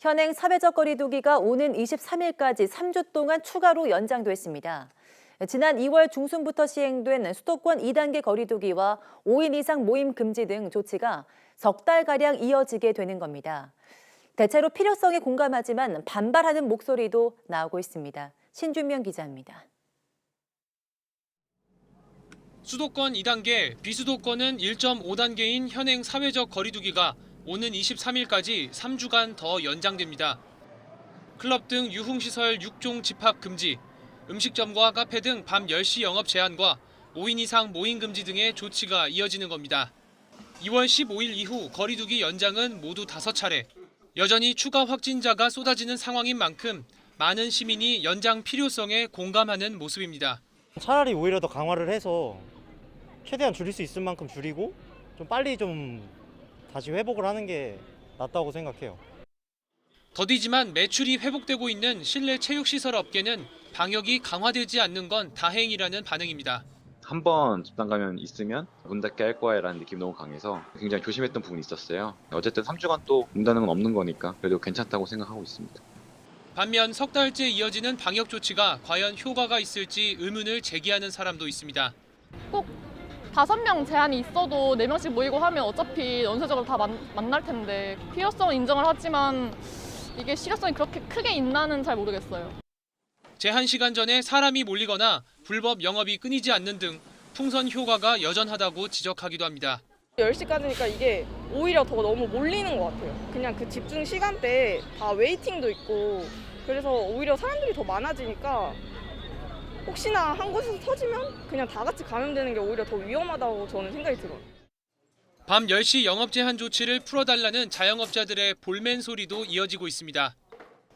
현행 사회적 거리 두기가 오는 23일까지 3주 동안 추가로 연장됐습니다. 지난 2월 중순부터 시행된 수도권 2단계 거리 두기와 5인 이상 모임 금지 등 조치가 석 달가량 이어지게 되는 겁니다. 대체로 필요성에 공감하지만 반발하는 목소리도 나오고 있습니다. 신준명 기자입니다. 수도권 2단계, 비수도권은 1.5단계인 현행 사회적 거리 두기가 오는 23일까지 3주간 더 연장됩니다. 클럽 등 유흥시설 6종 집합 금지, 음식점과 카페 등 밤 10시 영업 제한과 5인 이상 모임 금지 등의 조치가 이어지는 겁니다. 2월 15일 이후 거리 두기 연장은 모두 5차례. 여전히 추가 확진자가 쏟아지는 상황인 만큼 많은 시민이 연장 필요성에 공감하는 모습입니다. 차라리 오히려 더 강화를 해서 최대한 줄일 수 있을 만큼 줄이고 좀 빨리 좀 다시 회복을 하는 게 낫다고 생각해요. 더디지만 매출이 회복되고 있는 실내 체육시설 업계는 방역이 강화되지 않는 건 다행이라는 반응입니다. 한 번 집단 감염 있으면 문 닫게 할 거야라는 느낌이 너무 강해서 굉장히 조심했던 부분이 있었어요. 어쨌든 3주간 또 문다는 건 없는 거니까 그래도 괜찮다고 생각하고 있습니다. 반면 석 달째 이어지는 방역 조치가 과연 효과가 있을지 의문을 제기하는 사람도 있습니다. 꼭 5명 제한이 있어도 4명씩 모이고 하면 어차피 연쇄적으로 다 만날 텐데 필요성은 인정을 하지만 이게 실효성이 그렇게 크게 있나는 잘 모르겠어요. 제한 시간 전에 사람이 몰리거나 불법 영업이 끊이지 않는 등 풍선 효과가 여전하다고 지적하기도 합니다. 10시까지니까 이게 오히려 더 너무 몰리는 것 같아요. 그냥 그 집중 시간대에 다 웨이팅도 있고 그래서 오히려 사람들이 더 많아지니까 혹시나 한 곳에서 터지면 그냥 다 같이 감염되는 게 오히려 더 위험하다고 저는 생각이 들어요. 밤 10시 영업 제한 조치를 풀어달라는 자영업자들의 볼멘 소리도 이어지고 있습니다.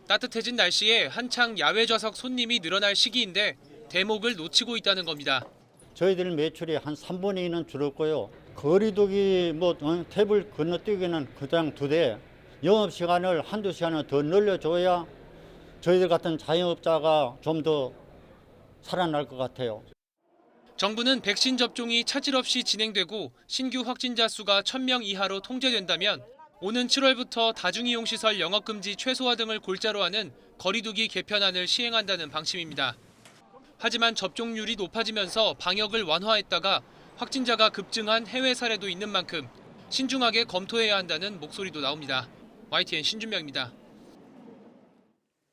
따뜻해진 날씨에 한창 야외 좌석 손님이 늘어날 시기인데 대목을 놓치고 있다는 겁니다. 저희들 매출이 한 3분의 2는 줄었고요. 거리두기 탭을 건너뛰기는 그냥 2대 영업시간을 한두 시간을 더 늘려줘야 저희들 같은 자영업자가 좀 더 살아날 것 같아요. 정부는 백신 접종이 차질 없이 진행되고 신규 확진자 수가 1,000명 이하로 통제된다면 오는 7월부터 다중이용시설 영업금지 최소화 등을 골자로 하는 거리두기 개편안을 시행한다는 방침입니다. 하지만 접종률이 높아지면서 방역을 완화했다가 확진자가 급증한 해외 사례도 있는 만큼 신중하게 검토해야 한다는 목소리도 나옵니다. YTN 신준명입니다.